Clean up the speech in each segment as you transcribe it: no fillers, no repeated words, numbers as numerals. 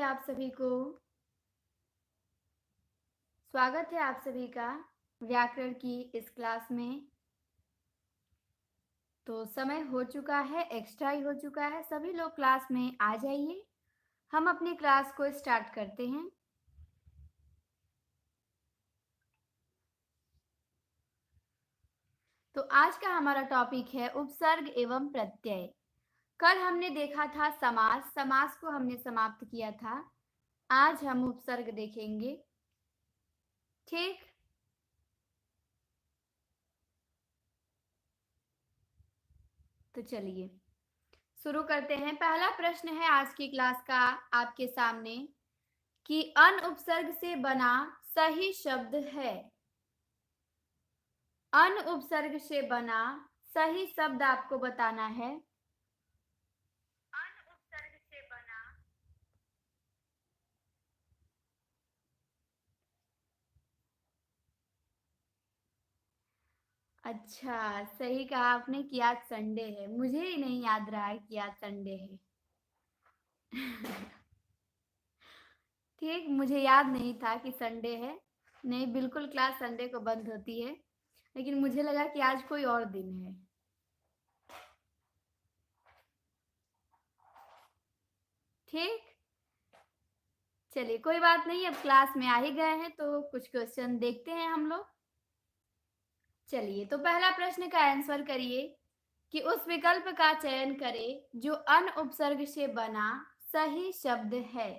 आप सभी को। स्वागत है आप सभी का व्याकरण की इस क्लास में। तो समय हो चुका है, एक्स्ट्रा ही हो चुका है। सभी लोग क्लास में आ जाइए, हम अपनी क्लास को स्टार्ट करते हैं। तो आज का हमारा टॉपिक है उपसर्ग एवं प्रत्यय। कल हमने देखा था समास, समास को हमने समाप्त किया था। आज हम उपसर्ग देखेंगे, ठीक। तो चलिए शुरू करते हैं। पहला प्रश्न है आज की क्लास का आपके सामने कि अन उपसर्ग से बना सही शब्द है। अन उपसर्ग से बना सही शब्द आपको बताना है। अन उपसर्ग से बना अच्छा, सही कहा आपने कि आज संडे है। मुझे ही नहीं याद रहा है कि आज संडे है। ठीक, मुझे याद नहीं था कि संडे है। नहीं, बिल्कुल क्लास संडे को बंद होती है, लेकिन मुझे लगा कि आज कोई और दिन है। ठीक, चलिए कोई बात नहीं, अब क्लास में आ ही गए हैं तो कुछ क्वेश्चन देखते हैं हम लोग। चलिए, तो पहला प्रश्न का आंसर करिए कि उस विकल्प का चयन करें जो अन उपसर्ग से बना सही शब्द है।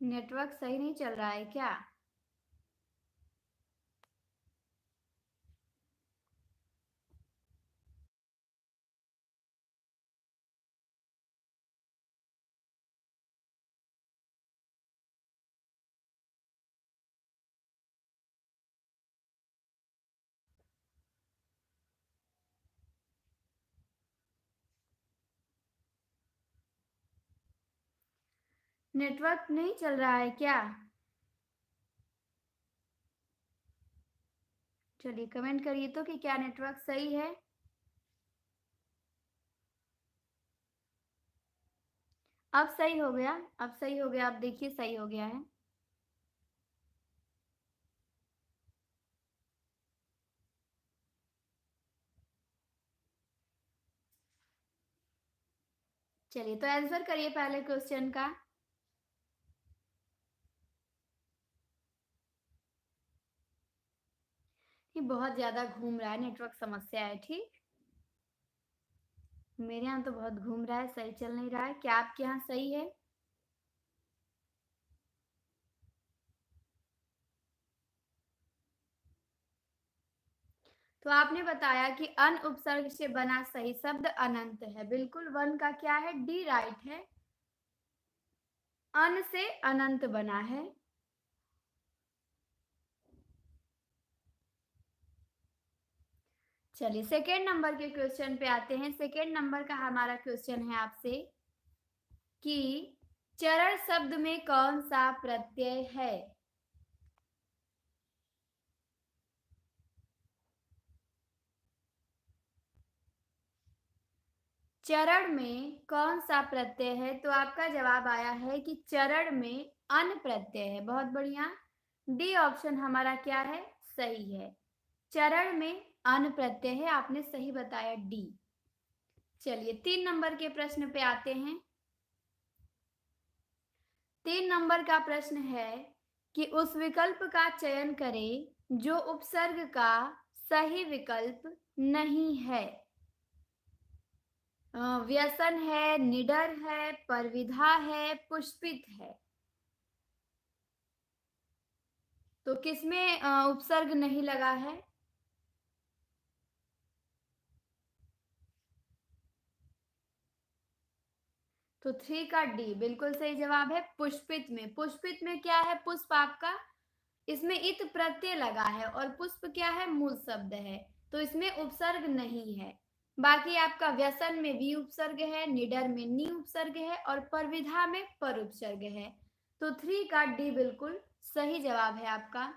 नेटवर्क सही नहीं चल रहा है क्या? नेटवर्क नहीं चल रहा है क्या? चलिए कमेंट करिए तो कि क्या नेटवर्क सही है। अब सही हो गया, अब सही हो गया, आप देखिए सही हो गया है। चलिए तो आंसर करिए पहले क्वेश्चन का। ये बहुत ज्यादा घूम रहा है, नेटवर्क समस्या है। ठीक, मेरे यहाँ तो बहुत घूम रहा है, सही चल नहीं रहा है। क्या आपके यहाँ सही है? तो आपने बताया कि अन उपसर्ग से बना सही शब्द अनंत है। बिल्कुल, वन का क्या है? डी राइट है। अन से अनंत बना है। चलिए सेकेंड नंबर के क्वेश्चन पे आते हैं। सेकेंड नंबर का हमारा क्वेश्चन है आपसे कि चरण शब्द में कौन सा प्रत्यय है। चरण में कौन सा प्रत्यय है? तो आपका जवाब आया है कि चरण में अन प्रत्यय है। बहुत बढ़िया, डी ऑप्शन हमारा क्या है? सही है। चरण में अन प्रत्यय है, आपने सही बताया, डी। चलिए 3 नंबर के प्रश्न पे आते हैं। 3 नंबर का प्रश्न है कि उस विकल्प का चयन करें जो उपसर्ग का सही विकल्प नहीं है। व्यसन है, निडर है, परविधा है, पुष्पित है। तो किसमें उपसर्ग नहीं लगा है? तो 3 का डी बिल्कुल सही जवाब है। पुष्पित में, पुष्पित में क्या है? पुष्प आपका, इसमें इत प्रत्यय लगा है और पुष्प क्या है? मूल शब्द है, तो इसमें उपसर्ग नहीं है। बाकी आपका व्यसन में वी उपसर्ग है, निडर में नी उपसर्ग है और परविधा में पर उपसर्ग है। तो 3 का डी बिल्कुल सही जवाब है आपका।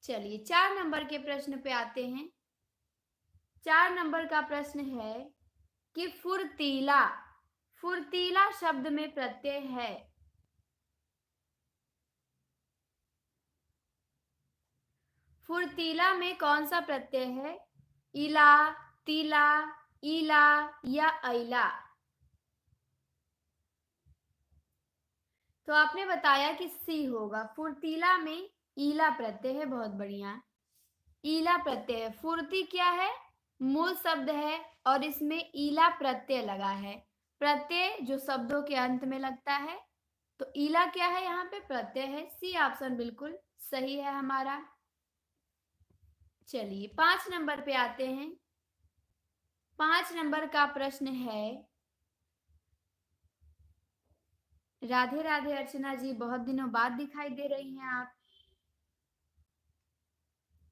चलिए 4 नंबर के प्रश्न पे आते हैं। 4 नंबर का प्रश्न है कि फुर्तीला, फुर्तीला शब्द में प्रत्यय है। फुर्तीला में कौन सा प्रत्यय है? इला, तीला, ईला या ऐला? तो आपने बताया कि सी होगा। फुर्तीला में ईला प्रत्यय है, बहुत बढ़िया। ईला प्रत्यय है। फुर्ती क्या है? मूल शब्द है और इसमें ईला प्रत्यय लगा है। प्रत्यय जो शब्दों के अंत में लगता है, तो ईला क्या है? यहाँ पे प्रत्यय है। सी ऑप्शन बिल्कुल सही है हमारा। चलिए 5 नंबर पे आते हैं। 5 नंबर का प्रश्न है। राधे राधे अर्चना जी, बहुत दिनों बाद दिखाई दे रही हैं आप।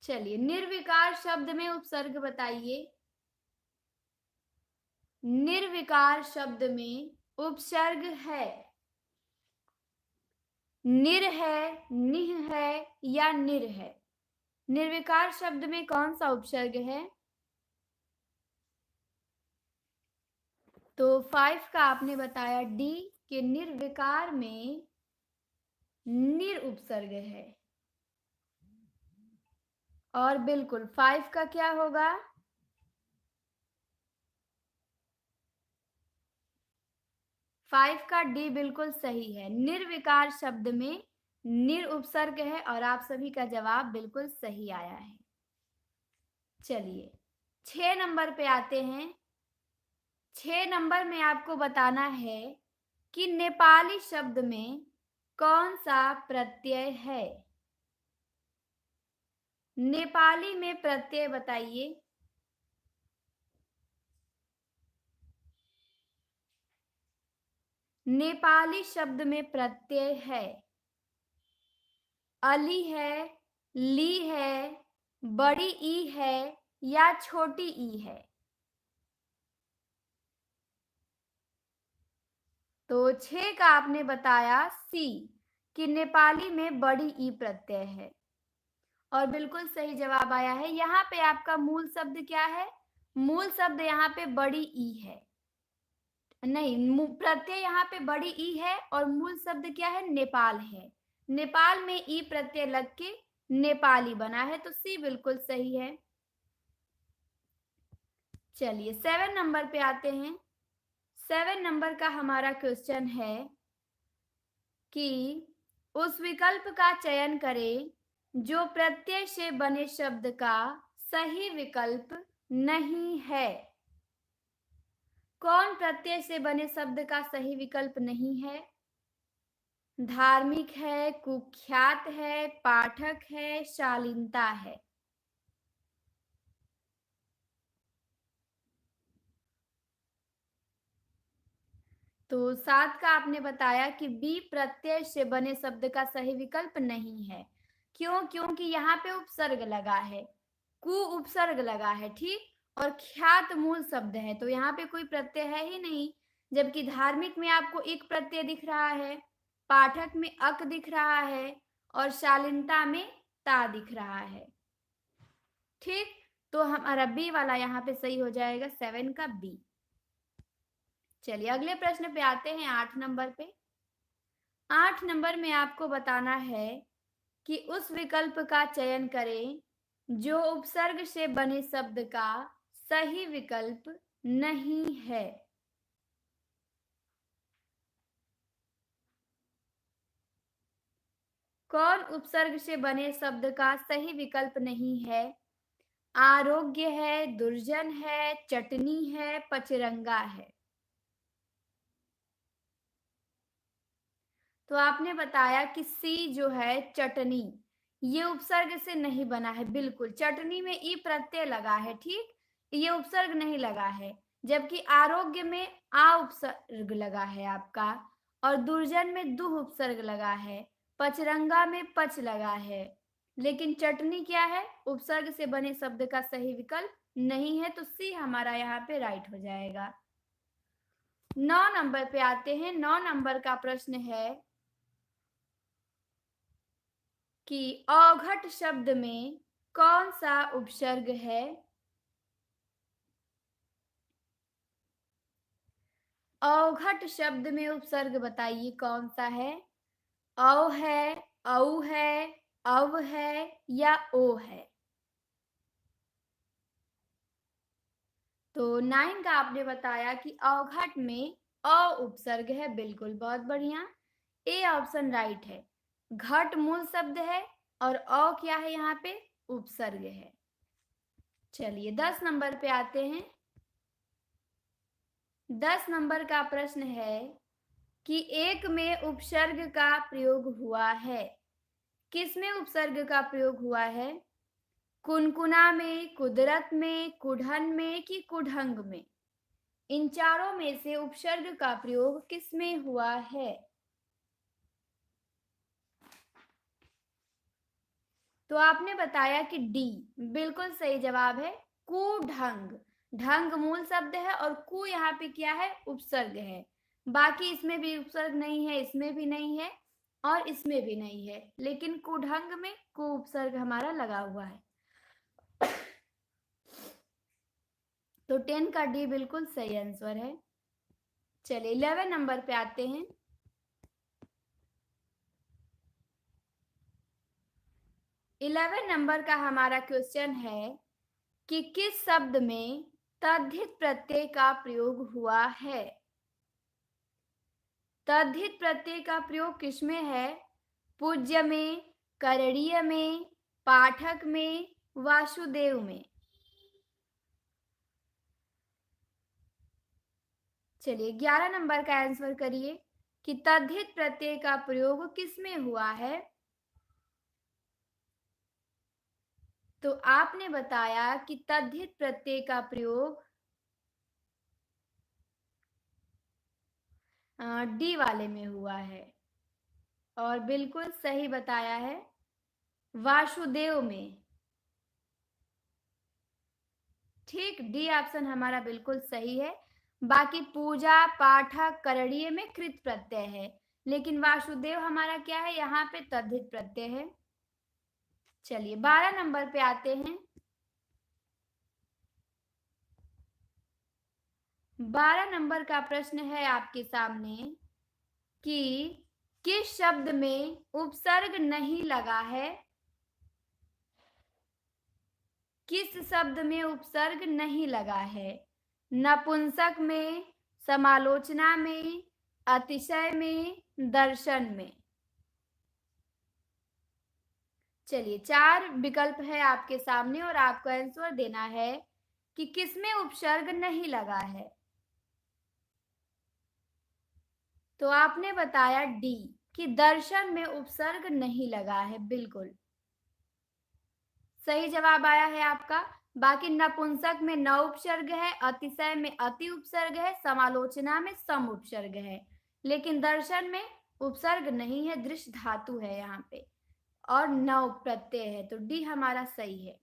चलिए निर्विकार शब्द में उपसर्ग बताइए। निर्विकार शब्द में उपसर्ग है। निर है, निह है या निर है? निर्विकार शब्द में कौन सा उपसर्ग है? तो 5 का आपने बताया डी के निर्विकार में निर उपसर्ग है। और बिल्कुल 5 का क्या होगा? 5 का डी बिल्कुल सही है। निर्विकार शब्द में निर उपसर्ग है और आप सभी का जवाब बिल्कुल सही आया है। चलिए 6 नंबर पे आते हैं। 6 नंबर में आपको बताना है कि नेपाली शब्द में कौन सा प्रत्यय है। नेपाली में प्रत्यय बताइए। नेपाली शब्द में प्रत्यय है। अली है, ली है, बड़ी ई है या छोटी ई है? तो 6 का आपने बताया सी कि नेपाली में बड़ी ई प्रत्यय है और बिल्कुल सही जवाब आया है। यहाँ पे आपका मूल शब्द क्या है? मूल शब्द यहाँ पे बड़ी ई है। नहीं, प्रत्यय यहाँ पे बड़ी ई है और मूल शब्द क्या है? नेपाल है। नेपाल में ई प्रत्यय लग के नेपाली बना है, तो सी बिल्कुल सही है। चलिए 7 नंबर पे आते हैं। 7 नंबर का हमारा क्वेश्चन है कि उस विकल्प का चयन करें जो प्रत्यय से बने शब्द का सही विकल्प नहीं है। कौन प्रत्यय से बने शब्द का सही विकल्प नहीं है? धार्मिक है, कुख्यात है, पाठक है, शालीनता है? तो 7 का आपने बताया कि बी प्रत्यय से बने शब्द का सही विकल्प नहीं है। क्यों? क्योंकि यहाँ पे उपसर्ग लगा है, कु उपसर्ग लगा है, ठीक, और ख्यात मूल शब्द है, तो यहाँ पे कोई प्रत्यय है ही नहीं। जबकि धार्मिक में आपको एक प्रत्यय दिख रहा है, पाठक में अक दिख रहा है और शालीनता में ता दिख रहा है, ठीक। तो हमारा बी वाला यहाँ पे सही हो जाएगा, 7 का बी। चलिए अगले प्रश्न पे आते हैं। 8 नंबर पे। 8 नंबर में आपको बताना है कि उस विकल्प का चयन करें जो उपसर्ग से बने शब्द का सही विकल्प नहीं है। कौन उपसर्ग से बने शब्द का सही विकल्प नहीं है? आरोग्य है, दुर्जन है, चटनी है, पचरंगा है? तो आपने बताया कि सी जो है चटनी, ये उपसर्ग से नहीं बना है। बिल्कुल, चटनी में ई प्रत्यय लगा है, ठीक, ये उपसर्ग नहीं लगा है। जबकि आरोग्य में आ उपसर्ग लगा है आपका, और दुर्जन में दुह उपसर्ग लगा है, पचरंगा में पच लगा है। लेकिन चटनी क्या है? उपसर्ग से बने शब्द का सही विकल्प नहीं है, तो सी हमारा यहाँ पे राइट हो जाएगा। 9 नंबर पे आते हैं। 9 नंबर का प्रश्न है कि औघट शब्द में कौन सा उपसर्ग है? औघट शब्द में उपसर्ग बताइए कौन सा है? औ है, औ है, अव है या ओ है? तो 9 का आपने बताया कि औघट में अ उपसर्ग है। बिल्कुल, बहुत बढ़िया, ए ऑप्शन राइट है। घट मूल शब्द है और अ क्या है यहाँ पे? उपसर्ग है। चलिए 10 नंबर पे आते हैं। 10 नंबर का प्रश्न है कि एक में उपसर्ग का प्रयोग हुआ है। किसमें उपसर्ग का प्रयोग हुआ है? कुनकुना में, कुदरत में, कुढ़न में कि कुढ़ंग में? इन चारों में से उपसर्ग का प्रयोग किसमें हुआ है? तो आपने बताया कि डी बिल्कुल सही जवाब है, कुढंग। ढंग मूल शब्द है और कु यहाँ पे क्या है? उपसर्ग है। बाकी इसमें भी उपसर्ग नहीं है, इसमें भी नहीं है और इसमें भी नहीं है, लेकिन कुढंग में कु उपसर्ग हमारा लगा हुआ है। तो 10 का डी बिल्कुल सही आंसर है। चलिए 11 नंबर पे आते हैं। 11 नंबर का हमारा क्वेश्चन है कि किस शब्द में तद्धित प्रत्यय का प्रयोग हुआ है? तद्धित प्रत्यय का प्रयोग किसमें है? पूज्य में, करणीय में, पाठक में, वासुदेव में? चलिए 11 नंबर का आंसर करिए कि तद्धित प्रत्यय का प्रयोग किसमें हुआ है? तो आपने बताया कि तद्धित प्रत्यय का प्रयोग डी वाले में हुआ है और बिल्कुल सही बताया है, वासुदेव में। ठीक, डी ऑप्शन हमारा बिल्कुल सही है। बाकी पूजा, पाठक, करणीय में कृत प्रत्यय है, लेकिन वासुदेव हमारा क्या है? यहाँ पे तद्धित प्रत्यय है। चलिए 12 नंबर पे आते हैं। 12 नंबर का प्रश्न है आपके सामने कि किस शब्द में उपसर्ग नहीं लगा है? किस शब्द में उपसर्ग नहीं लगा है? नपुंसक में, समालोचना में, अतिशय में, दर्शन में? चलिए 4 विकल्प है आपके सामने और आपको आंसर देना है कि किसमें उपसर्ग नहीं लगा है। तो आपने बताया डी कि दर्शन में उपसर्ग नहीं लगा है। बिल्कुल सही जवाब आया है आपका। बाकी नपुंसक में न उपसर्ग है, अतिशय में अति उपसर्ग है, समालोचना में सम उपसर्ग है, लेकिन दर्शन में उपसर्ग नहीं है, दृश्य धातु है यहाँ पे और नौ प्रत्यय है, तो डी हमारा सही है।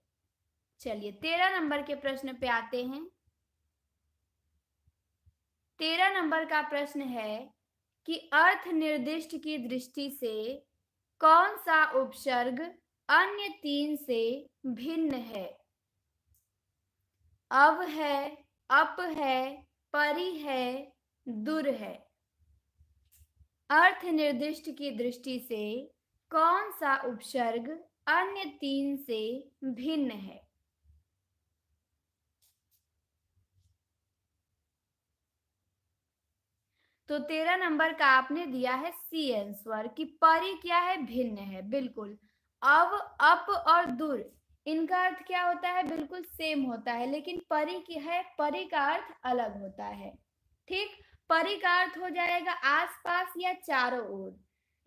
चलिए 13 नंबर के प्रश्न पे आते हैं। 13 नंबर का प्रश्न है कि अर्थ निर्दिष्ट की दृष्टि से कौन सा उपसर्ग अन्य 3 से भिन्न है? अव है, अप है, परि है, दुर है? अर्थ निर्दिष्ट की दृष्टि से कौन सा उपसर्ग अन्य 3 से भिन्न है? तो 13 नंबर का आपने दिया है सी आंसर कि परि क्या है? भिन्न है। बिल्कुल, अव, अप और दुर इनका अर्थ क्या होता है? बिल्कुल सेम होता है, लेकिन परि की है, परि का अर्थ अलग होता है। ठीक, परि का अर्थ हो जाएगा आसपास या चारों ओर,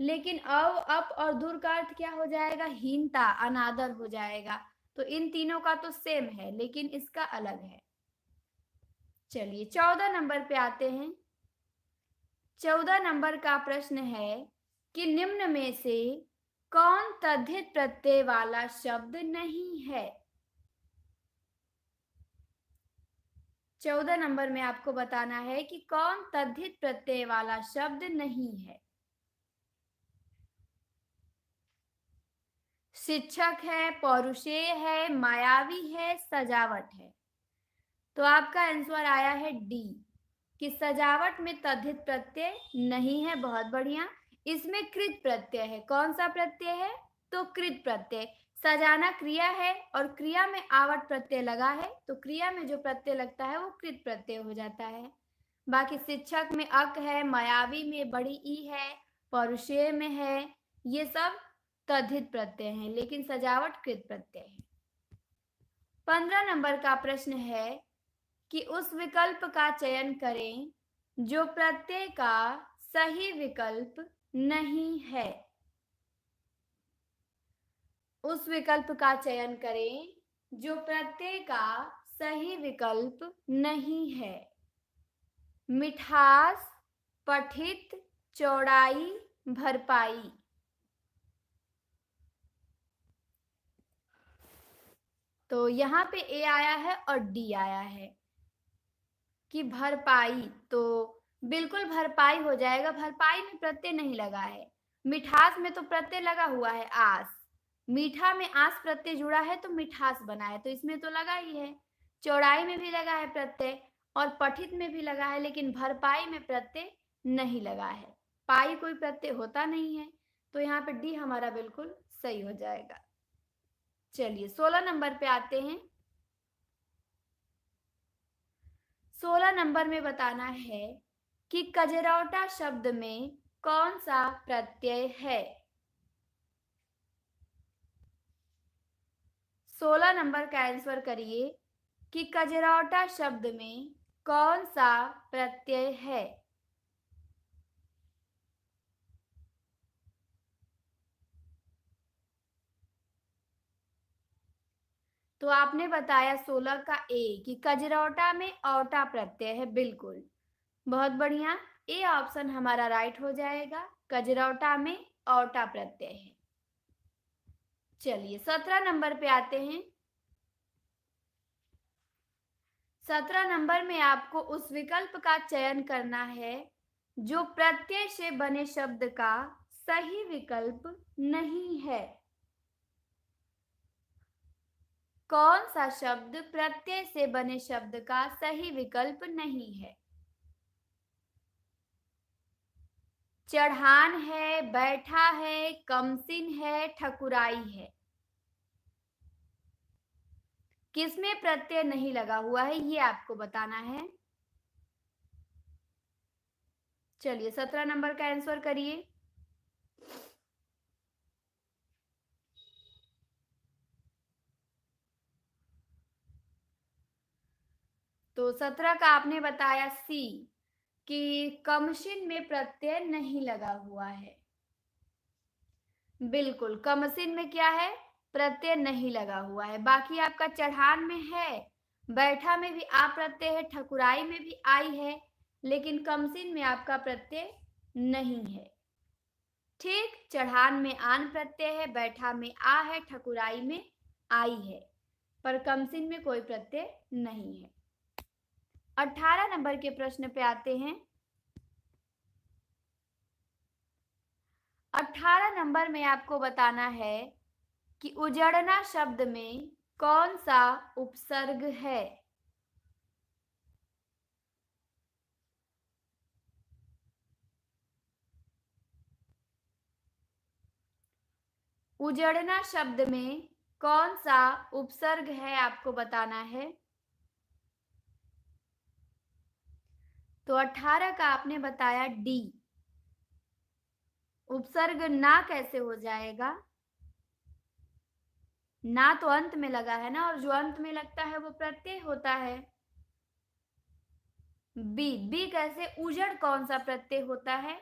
लेकिन अव, अप और दुर का अर्थ क्या हो जाएगा? हीनता, अनादर हो जाएगा। तो इन तीनों का तो सेम है, लेकिन इसका अलग है। चलिए 14 नंबर पे आते हैं। 14 नंबर का प्रश्न है कि निम्न में से कौन तद्धित प्रत्यय वाला शब्द नहीं है? 14 नंबर में आपको बताना है कि कौन तद्धित प्रत्यय वाला शब्द नहीं है। शिक्षक है, पौरुषेय है, मायावी है, सजावट है। तो आपका आंसर आया है डी कि सजावट में तद्धित प्रत्यय नहीं है। बहुत बढ़िया। इसमें कृत प्रत्यय है। कौन सा प्रत्यय है? तो कृत प्रत्यय। सजाना क्रिया है और क्रिया में आवट प्रत्यय लगा है, तो क्रिया में जो प्रत्यय लगता है वो कृत प्रत्यय हो जाता है। बाकी शिक्षक में अक है, मायावी में बड़ी ई है, पौरुषेय में है, ये सब तद्धित प्रत्यय हैं, लेकिन सजावट कृत प्रत्यय है। 15 नंबर का प्रश्न है कि उस विकल्प का चयन करें जो प्रत्यय का सही विकल्प नहीं है। उस विकल्प का चयन करें जो प्रत्यय का सही विकल्प नहीं है। मिठास, पठित, चौड़ाई, भरपाई। तो यहाँ पे ए आया है और डी आया है कि भरपाई, तो बिल्कुल भरपाई हो जाएगा। भरपाई में प्रत्यय नहीं लगा है। मिठास में तो प्रत्यय लगा हुआ है आस, मीठा में आस प्रत्यय जुड़ा है तो मिठास बना है, तो इसमें तो लगा ही है। चौड़ाई में भी लगा है प्रत्यय और पठित में भी लगा है, लेकिन भरपाई में प्रत्यय नहीं लगा है। पाई कोई प्रत्यय होता नहीं है, तो यहाँ पे डी हमारा बिल्कुल सही हो जाएगा। चलिए 16 नंबर पे आते हैं। 16 नंबर में बताना है कि कजरौटा शब्द में कौन सा प्रत्यय है। 16 नंबर का आंसर करिए कि कजरौटा शब्द में कौन सा प्रत्यय है। तो आपने बताया 16 का ए कि कजरौटा में औटा प्रत्यय है। बिल्कुल, बहुत बढ़िया। ए ऑप्शन हमारा राइट हो जाएगा। कजरौटा में औटा प्रत्यय है। चलिए 17 नंबर पे आते हैं। 17 नंबर में आपको उस विकल्प का चयन करना है जो प्रत्यय से बने शब्द का सही विकल्प नहीं है। कौन सा शब्द प्रत्यय से बने शब्द का सही विकल्प नहीं है? चढ़ान है, बैठा है, कमसिन है, ठकुराई है। किसमें प्रत्यय नहीं लगा हुआ है ये आपको बताना है। चलिए 17 नंबर का आंसर करिए। तो 17 का आपने बताया सी कि कमसिन में प्रत्यय नहीं लगा हुआ है। बिल्कुल, कमसिन में क्या है? प्रत्यय नहीं लगा हुआ है। बाकी आपका चढ़ान में है, बैठा में भी आ प्रत्यय है, ठकुराई में भी आई है, लेकिन कमसिन में आपका प्रत्यय नहीं है। ठीक, चढ़ान में आन प्रत्यय है, बैठा में आ है, ठकुराई में आई है, पर कमसिन में कोई प्रत्यय नहीं है। 18 नंबर के प्रश्न पे आते हैं। 18 नंबर में आपको बताना है कि उजड़ना शब्द में कौन सा उपसर्ग है। उजड़ना शब्द में कौन सा उपसर्ग है आपको बताना है। तो 18 का आपने बताया डी। उपसर्ग ना कैसे हो जाएगा? ना तो अंत में लगा है ना, और जो अंत में लगता है वो प्रत्यय होता है। बी, बी कैसे? उजड़ कौन सा प्रत्यय होता है?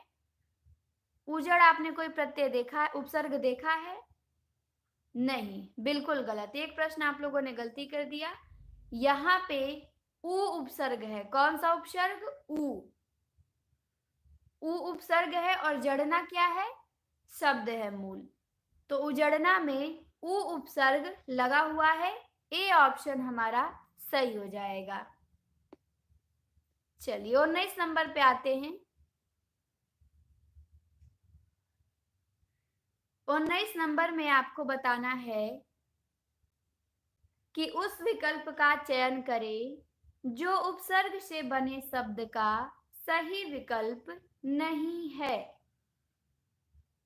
उजड़ आपने कोई प्रत्यय देखा है, उपसर्ग देखा है? नहीं, बिल्कुल गलत। एक प्रश्न आप लोगों ने गलती कर दिया। यहाँ पे उ उपसर्ग है। कौन सा उपसर्ग? उ। उ उपसर्ग है और जड़ना क्या है? शब्द है मूल। तो उजड़ना में उ उपसर्ग लगा हुआ है। ए ऑप्शन हमारा सही हो जाएगा। चलिए 19 नंबर पे आते हैं। 19 नंबर में आपको बताना है कि उस विकल्प का चयन करें जो उपसर्ग से बने शब्द का सही विकल्प नहीं है।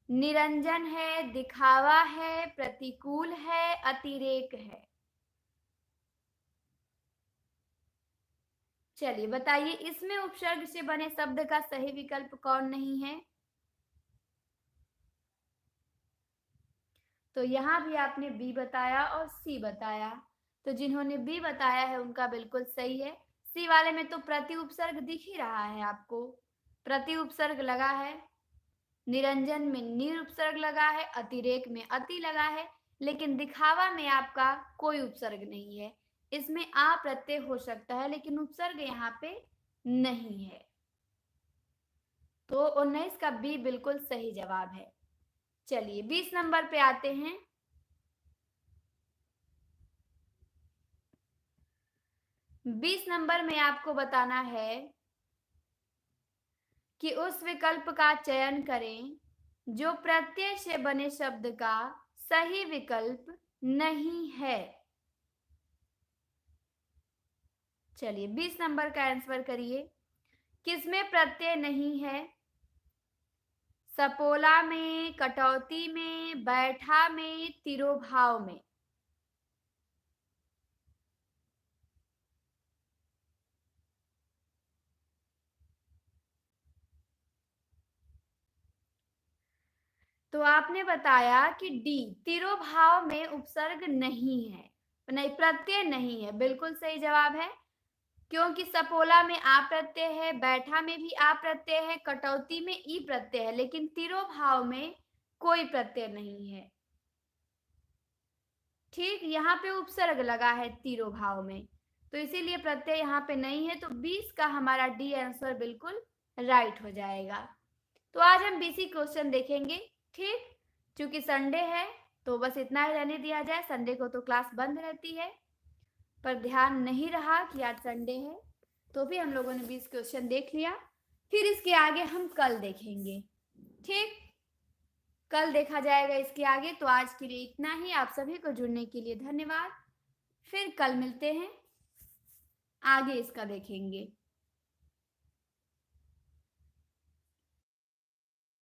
निरंजन है, दिखावा है, प्रतिकूल है, अतिरेक है। चलिए बताइए, इसमें उपसर्ग से बने शब्द का सही विकल्प कौन नहीं है? तो यहाँ भी आपने बी बताया और सी बताया। तो जिन्होंने बी बताया है उनका बिल्कुल सही है। सी वाले में तो प्रति उपसर्ग दिख ही रहा है आपको, प्रति उपसर्ग लगा है। निरंजन में निर उपसर्ग लगा है, अतिरेक में अति लगा है, लेकिन दिखावा में आपका कोई उपसर्ग नहीं है। इसमें आ प्रत्यय हो सकता है लेकिन उपसर्ग यहाँ पे नहीं है। तो 19 का बी बिल्कुल सही जवाब है। चलिए 20 नंबर पे आते हैं। 20 नंबर में आपको बताना है कि उस विकल्प का चयन करें जो प्रत्यय से बने शब्द का सही विकल्प नहीं है। चलिए 20 नंबर का आंसर करिए। किसमें प्रत्यय नहीं है? सपोला में, कटौती में, बैठा में, तिरोभाव में। तो आपने बताया कि डी, तिरोभाव में उपसर्ग नहीं है, नहीं प्रत्यय नहीं है, बिल्कुल सही जवाब है। क्योंकि सपोला में आ प्रत्यय है, बैठा में भी आ प्रत्यय है, कटौती में ई प्रत्यय है, लेकिन तिरोभाव में कोई प्रत्यय नहीं है। ठीक, यहाँ पे उपसर्ग लगा है तिरोभाव में, तो इसीलिए प्रत्यय यहाँ पे नहीं है। तो 20 का हमारा डी आंसर बिल्कुल राइट हो जाएगा। तो आज हम बीसी क्वेश्चन देखेंगे। ठीक, क्योंकि संडे है तो बस इतना ही रहने दिया जाए। संडे को तो क्लास बंद रहती है, पर ध्यान नहीं रहा कि आज संडे है, तो भी हम लोगों ने 20 क्वेश्चन देख लिया। फिर इसके आगे हम कल देखेंगे। ठीक, कल देखा जाएगा इसके आगे। तो आज के लिए इतना ही। आप सभी को जुड़ने के लिए धन्यवाद। फिर कल मिलते हैं, आगे इसका देखेंगे।